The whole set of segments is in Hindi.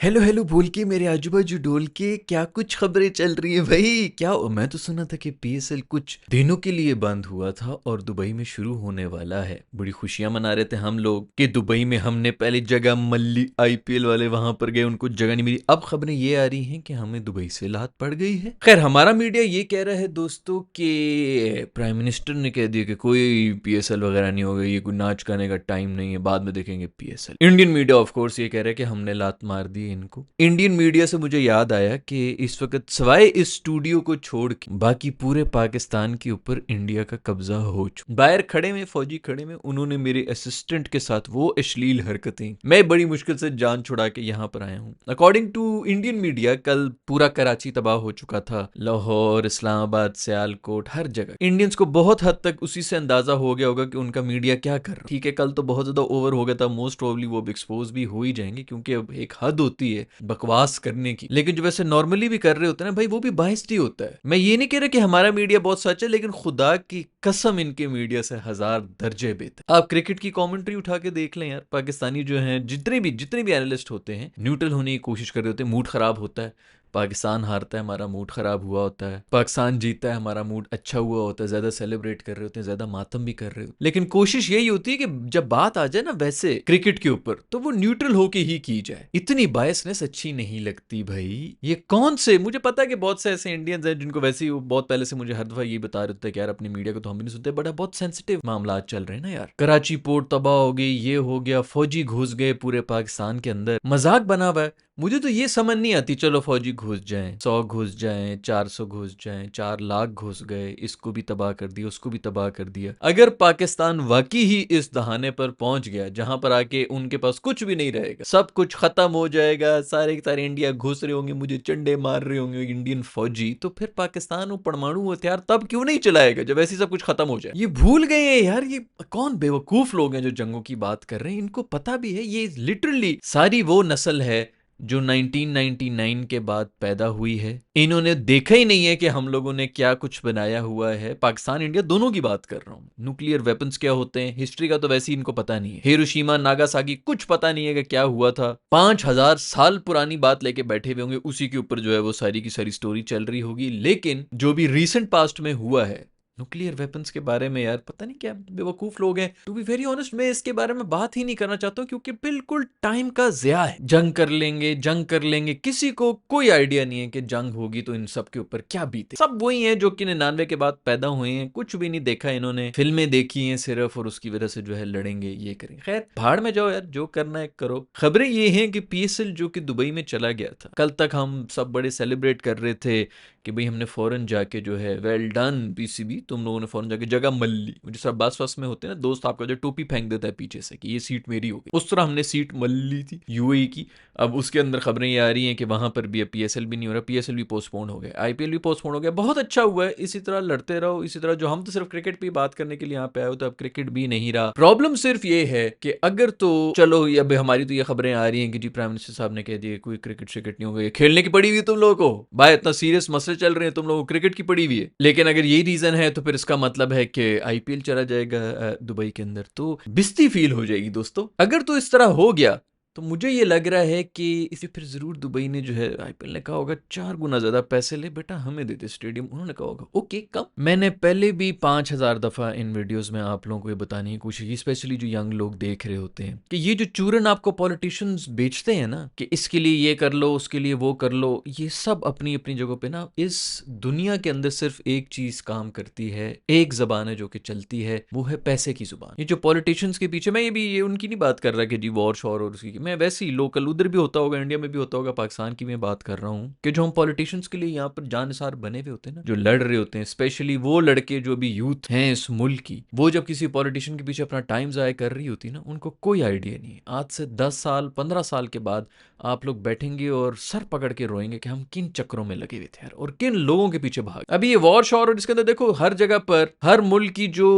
हेलो हेलो बोल के मेरे आजू बाजू डोल के क्या कुछ खबरें चल रही है भाई। क्या मैं तो सुना था कि पीएसएल कुछ दिनों के लिए बंद हुआ था और दुबई में शुरू होने वाला है। बड़ी खुशियां मना रहे थे हम लोग कि दुबई में हमने पहली जगह मल्ली आईपीएल वाले वहां पर गए, उनको जगह नहीं मिली। अब खबरें ये आ रही हैं कि हमें दुबई से लात पड़ गई है। खैर हमारा मीडिया ये कह रहा है दोस्तों कि प्राइम मिनिस्टर ने कह दिया कि कोई पीएसएल वगैरह नहीं होगा, ये कोई नाच गाने का टाइम नहीं है, बाद में देखेंगे PSL. Indian media of course ये कह रहा है कि हमने लात मार दी इनको। इंडियन मीडिया से मुझे याद आया कि इस वक्त सवाए इस स्टूडियो को छोड़ के बाकी पूरे पाकिस्तान के ऊपर इंडिया का कब्जा हो चुका। बाहर खड़े में फौजी खड़े में, उन्होंने मेरे असिस्टेंट के साथ वो अश्लील हरकतें, मैं बड़ी मुश्किल से जान छुड़ा के यहाँ पर आया हूँ। अकॉर्डिंग टू इंडियन मीडिया कल पूरा कराची तबाह हो चुका था, लाहौर, इस्लामाबाद, सियालकोट, हर जगह। इंडियंस को बहुत हद तक उसी से अंदाजा हो गया होगा कि उनका मीडिया क्या कर रहा है। ठीक है, कल तो बहुत ज्यादा ओवर हो गया था, मोस्ट प्रोबेबली वो अब एक्सपोज भी हो ही जाएंगे क्योंकि अब एक हद होती है बकवास करने की। लेकिन जो वैसे नॉर्मली भी कर रहे होते हैं ना भाई, वो भी बाइस्ड ही होता है। मैं ये नहीं कह रहा कि हमारा मीडिया बहुत सच है, लेकिन खुदा की कसम इनके मीडिया से हजार दर्जे बेहतर। आप क्रिकेट की कमेंट्री उठा के देख लें यार, पाकिस्तानी जो हैं जितने भी एनालिस्ट होते हैं न्यूट्रल होने की कोशिश कर रहे होते हैं। मूड खराब होता है, पाकिस्तान हारता है हमारा मूड खराब हुआ होता है, पाकिस्तान जीतता है हमारा मूड अच्छा हुआ होता है, ज्यादा सेलिब्रेट कर रहे होते हैं, ज्यादा मातम भी कर रहे हो। लेकिन कोशिश यही होती है कि जब बात आ जाए ना वैसे क्रिकेट के ऊपर, तो वो न्यूट्रल होके ही की जाए। इतनी बायसनेस अच्छी नहीं लगती भाई। ये कौन से, मुझे पता है कि बहुत से ऐसे इंडियंस हैं जिनको वैसे ही बहुत पहले से मुझे हर दफा ये बता रहे होते हैं कि यार अपनी मीडिया को तो हम भी नहीं सुनते, बड़ा बहुत सेंसिटिव मामला चल रहे हैं ना यार। कराची पोर्ट तबाह हो गई, ये हो गया, फौजी घुस गए पूरे पाकिस्तान के अंदर, मजाक बना हुआ है। मुझे तो ये समझ नहीं आती, चलो फौजी घुस जाएं, 100 घुस जाएं, 400 घुस जाएं, 4 लाख घुस गए, इसको भी तबाह कर दिया, उसको भी तबाह कर दिया। अगर पाकिस्तान वाकई ही इस दहाने पर पहुंच गया जहां पर आके उनके पास कुछ भी नहीं रहेगा, सब कुछ खत्म हो जाएगा, सारे के सारे इंडिया घुस रहे होंगे, मुझे चंडे मार रहे होंगे इंडियन फौजी, तो फिर पाकिस्तान वो परमाणु हथियार तब क्यों नहीं चलाएगा जब ऐसी सब कुछ खत्म हो जाए। ये भूल गए हैं यार, ये कौन बेवकूफ लोग हैं जो जंगों की बात कर रहे हैं। इनको पता भी है ये लिटरली सारी वो नस्ल है जो 1999 के बाद पैदा हुई है। इन्होंने देखा ही नहीं है कि हम लोगों ने क्या कुछ बनाया हुआ है। पाकिस्तान इंडिया दोनों की बात कर रहा हूं। न्यूक्लियर वेपन्स क्या होते हैं, हिस्ट्री का तो वैसे ही इनको पता नहीं है। हिरोशिमा नागासाकी कुछ पता नहीं है कि क्या हुआ था। 5000 साल पुरानी बात लेके बैठे हुए होंगे, उसी के ऊपर जो है वो सारी की सारी स्टोरी चल रही होगी। लेकिन जो भी रिसेंट पास्ट में हुआ है न्यूक्लियर वेपन्स के बारे में, यार पता नहीं क्या बेवकूफ लोग हैं। टू बी वेरी ऑनेस्ट, मैं इसके बारे में बात ही नहीं करना चाहता हूं क्योंकि बिल्कुल टाइम का ज़या है। जंग कर लेंगे, जंग कर लेंगे, किसी को कोई आइडिया नहीं है कि जंग होगी तो इन सब के ऊपर क्या बीते। सब वही हैं जो कि 99 के बाद पैदा हुए हैं, कुछ भी नहीं देखा इन्होंने, फिल्में देखी हैं सिर्फ, और उसकी वजह से जो है लड़ेंगे, ये करेंगे। खैर भाड़ में जाओ यार, जो करना है करो। खबरें ये हैं कि पीएसएल जो कि दुबई में चला गया था, कल तक हम सब बड़े सेलिब्रेट कर रहे थे कि भाई हमने फौरन जाके जो है वेल डन पीसीबी, तुम लोगों ने फौरन जाके जगह मल्ली। जिस तरह बस वस में होते हैं ना, दोस्त आपका जो टोपी फेंक देता है पीछे से कि ये सीट मेरी हो गई, उस तरह हमने सीट मल्ली थी यूएई की। अब उसके अंदर खबरें ये आ रही हैं कि वहां पर भी अब पीएसएल भी नहीं हो रहा, पीएसएल भी पोस्टपोन हो गया, आईपीएल भी पोस्टपोन हो गया। बहुत अच्छा हुआ है, इसी तरह लड़ते रहो, इसी तरह। जो हम तो सिर्फ क्रिकेट पे बात करने के लिए यहाँ पे आए हो, तो अब क्रिकेट भी नहीं रहा। प्रॉब्लम सिर्फ ये है कि अगर तो चलो, अब हमारी तो ये खबरें आ रही हैं कि जी प्राइम मिनिस्टर साहब ने कह दिया कोई क्रिकेट श्रिकेट नहीं होगा, ये खेलने की पड़ी हुई है तुम लोगों को भाई, इतना सीरियस मसले चल रहे हैं, तुम लोगों को क्रिकेट की पड़ी हुई है। लेकिन अगर ये रीजन है तो फिर इसका मतलब है कि आईपीएल चला जाएगा दुबई के अंदर, तो बिस्ती फील हो जाएगी दोस्तों। अगर तो इस तरह हो गया तो मुझे ये लग रहा है कि इसे फिर जरूर दुबई ने जो है, आईपीएल ने कहा होगा 4 गुना ज्यादा पैसे ले बेटा, हमें दे दे स्टेडियम। उन्होंने कहा होगा ओके कम। मैंने पहले भी 5000 दफा इन वीडियोस में आप लोगों को ये बताने की कोशिश की, स्पेशली जो यंग लोग देख रहे होते हैं, कि ये जो चूरन आपको पॉलिटिशियंस बेचते हैं ना, कि इसके लिए ये कर लो, उसके लिए वो कर लो, ये सब अपनी अपनी जगह पे ना, इस दुनिया के अंदर सिर्फ एक चीज काम करती है, एक जबान है जो कि चलती है, वो है पैसे की जुबान। ये जो पॉलिटिशियंस के पीछे, मैं ये उनकी नहीं बात कर रहा कि जी वॉर शॉर और उसकी, मैं वैसे ही लोकल, उधर भी होता होगा, इंडिया में भी होता होगा, पाकिस्तान की मैं बात कर रहा हूँ, कि जो हम पॉलिटिशियंस के लिए यहाँ पर जानसार बने हुए होते हैं ना, जो लड़ रहे होते हैं, स्पेशली वो लड़के जो भी यूथ हैं इस मुल्क की, वो जब किसी पॉलिटिशियन के पीछे अपना टाइम ज़ाया कर रही होती है ना, उनको कोई आइडिया नहीं है। आज से 10 साल 15 साल के बाद आप लोग बैठेंगे और सर पकड़ के रोएंगे कि हम किन चक्रों में लगे हुए थे यार, और किन लोगों के पीछे भाग। अभी ये वॉर शॉर और इसके अंदर देखो, हर जगह पर हर मुल्क की जो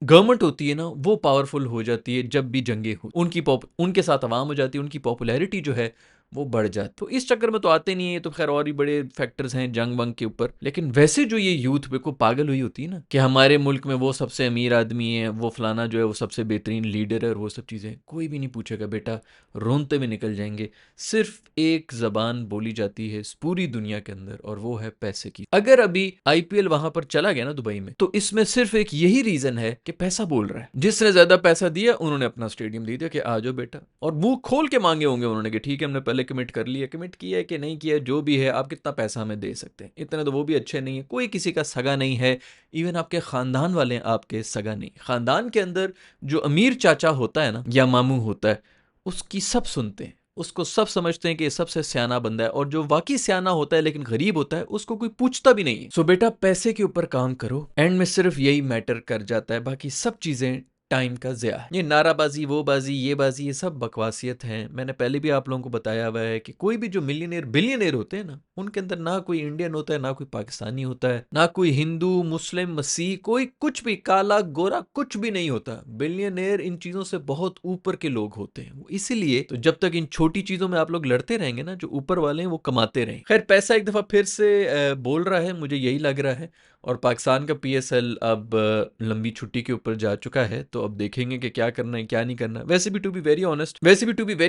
गवर्नमेंट होती है ना, वो पावरफुल हो जाती है जब भी जंगे हो, उनके साथ अवाम हो जाती है, उनकी पॉपुलैरिटी जो है वो बढ़ जाता। तो इस चक्कर में तो आते नहीं है, तो खैर और भी बड़े फैक्टर्स हैं जंग वंग के ऊपर। लेकिन वैसे जो ये यूथ को पागल हुई होती है ना कि हमारे मुल्क में वो सबसे अमीर आदमी है, वो फलाना जो है वो सबसे बेहतरीन लीडर है और वो सब चीज़ें, कोई भी नहीं पूछेगा बेटा, रोनते में निकल जाएंगे। सिर्फ एक जबान बोली जाती है इस पूरी दुनिया के अंदर और वो है पैसे की। अगर अभी आईपीएल वहां पर चला गया ना दुबई में, तो इसमें सिर्फ एक यही रीजन है कि पैसा बोल रहा है। जिसने ज्यादा पैसा दिया उन्होंने अपना स्टेडियम दे दिया कि आ जाओ बेटा, और मुंह खोल के मांगे होंगे उन्होंने कि ठीक है हमने पहले कमिट कर लिया, कमिट किया है कि नहीं किया, जो भी है आप कितना पैसा हमें दे सकते हैं। इतने तो वो भी अच्छे नहीं है, कोई किसी का सगा नहीं है, इवन आपके खानदान वाले आपके सगा नहीं। खानदान के अंदर जो अमीर चाचा होता है ना या मामू होता है, उसकी सब सुनते हैं, उसको सब समझते हैं कि ये सबसे सियाना बंदा है। और जो वाकई सियाना होता है लेकिन गरीब होता है, उसको कोई पूछता भी नहीं है। सो बेटा पैसे के ऊपर काम करो, एंड में सिर्फ यही मैटर कर जाता है, बाकी सब चीजें टाइम का ज़या है। ये नाराबाजी, वो बाजी, ये बाजी, ये सब बकवासियत है। मैंने पहले भी आप लोगों को बताया हुआ है कि कोई भी जो मिलियनेयर बिलियनेयर होते हैं ना, उनके अंदर ना कोई इंडियन होता है, ना कोई पाकिस्तानी होता है, ना कोई हिंदू मुस्लिम मसीह, कोई कुछ भी काला गोरा कुछ भी नहीं होता। बिलियनेयर इन चीजों से बहुत ऊपर के लोग होते हैं। इसीलिए तो जब तक इन छोटी चीजों में आप लोग लड़ते रहेंगे ना, जो ऊपर वाले हैं वो कमाते रहें। खैर पैसा एक दफा फिर से बोल रहा है, मुझे यही लग रहा है। और पाकिस्तान का पीएसएल अब लंबी छुट्टी के ऊपर जा चुका है, तो अब देखेंगे कि क्या करना है क्या नहीं करना। वैसे भी टू बी वेरी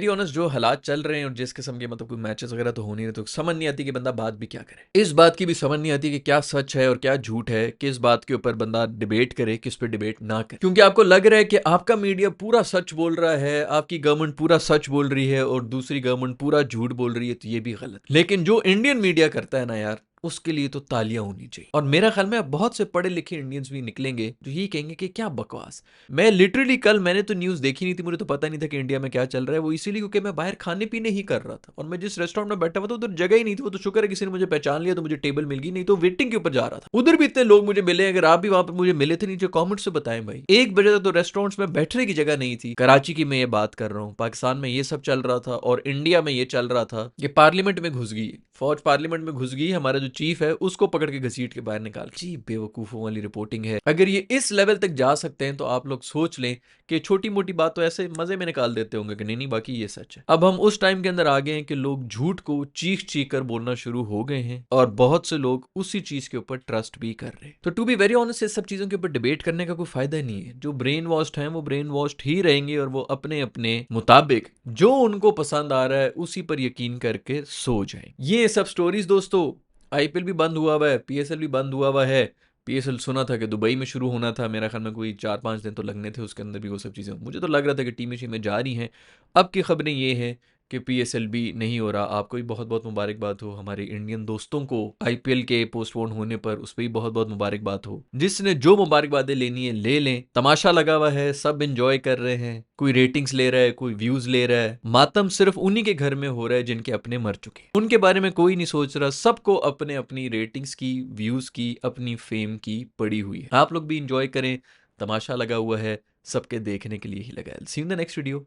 ऑनेस्ट जो हालात चल रहे हैं और जिस किस्म के मतलब कोई मैचेस वगैरह तो हो नहीं रहे, तो समझ नहीं आती कि बंदा बात भी क्या करे। इस बात की भी समझ नहीं आती कि क्या सच है और क्या झूठ है, किस बात के ऊपर बंदा डिबेट करे, किस पे डिबेट ना करे। क्योंकि आपको लग रहा है कि आपका मीडिया पूरा सच बोल रहा है, आपकी गवर्नमेंट पूरा सच बोल रही है और दूसरी गवर्नमेंट पूरा झूठ बोल रही है, तो ये भी गलत। लेकिन जो इंडियन मीडिया करता है ना यार, उसके लिए तो तालियां होनी चाहिए। और मेरा ख्याल में अब बहुत से पढ़े लिखे इंडियंस भी निकलेंगे जो ये कहेंगे कि क्या बकवास। मैं लिटरली कल मैंने तो न्यूज़ देखी नहीं थी, मुझे तो पता नहीं था कि इंडिया में क्या चल रहा है। वो इसीलिए क्योंकि मैं बाहर खाने पीने ही कर रहा था और मैं जिस रेस्टोरेंट में बैठा हुआ था उधर जगह ही नहीं थी। वो तो शुक्र है किसी ने मुझे पहचान लिया तो मुझे टेबल मिल गई, नहीं तो वेटिंग के ऊपर जा रहा था। उधर भी इतने लोग मुझे मिले, अगर आप भी वहां पर मुझे मिले थे नीचे कॉमेंट से बताएं भाई। 1 बजे तक तो रेस्टोरेंट्स में बैठने की जगह नहीं थी। कराची की मैं ये बात कर रहा हूँ, पाकिस्तान में ये सब चल रहा था और इंडिया में ये चल रहा था कि पार्लियामेंट में घुस गई फौज, पार्लियामेंट में घुस गई, हमारा जो चीफ है उसको पकड़ के घसीट के बाहर निकाल। जी बेवकूफों वाली रिपोर्टिंग है। अगर ये इस लेवल तक जा सकते हैं तो आप लोग सोच लें कि छोटी मोटी बात तो ऐसे मजे में निकाल देते होंगे कि नहीं नहीं बाकी ये सच है। अब हम उस टाइम के अंदर आ गए हैं कि लोग झूठ को चीख चीख कर बोलना शुरू हो गए हैं और बहुत से लोग उसी चीज के ऊपर ट्रस्ट भी कर रहे हैं। तो टू बी वेरी ऑनेस्ट इस सब चीजों के ऊपर डिबेट करने का कोई फायदा नहीं है। जो ब्रेन वॉश्ड हैं वो ब्रेन वॉश्ड ही रहेंगे और वो अपने अपने मुताबिक जो उनको पसंद आ रहा है उसी पर यकीन करके सो जाए। ये सब स्टोरीज दोस्तों, आईपीएल भी बंद हुआ हुआ है, पीएसएल भी बंद हुआ हुआ है। पीएसएल सुना था कि दुबई में शुरू होना था, मेरा ख्याल में कोई 4-5 दिन तो लगने थे, उसके अंदर भी वो सब चीज़ें। मुझे तो लग रहा था कि टीमें जा रही हैं। अब की खबरें ये हैं कि पीएसएल भी नहीं हो रहा। आपको भी बहुत बहुत मुबारकबाद हो, हमारे इंडियन दोस्तों को आईपीएल के पोस्टपोन होने पर उस पर भी बहुत बहुत मुबारकबाद हो। जिसने जो मुबारकबादें लेनी है ले लें, तमाशा लगा हुआ है, सब इंजॉय कर रहे हैं। कोई रेटिंग्स ले रहा है, कोई व्यूज ले रहा है। मातम सिर्फ उन्हीं के घर में हो रहा है जिनके अपने मर चुके हैं, उनके बारे में कोई नहीं सोच रहा। सबको अपने अपनी रेटिंग्स की, व्यूज की, अपनी फेम की पड़ी हुई है। आप लोग भी इंजॉय करें, तमाशा लगा हुआ है, सबके देखने के लिए ही लगा है। See you in the next video.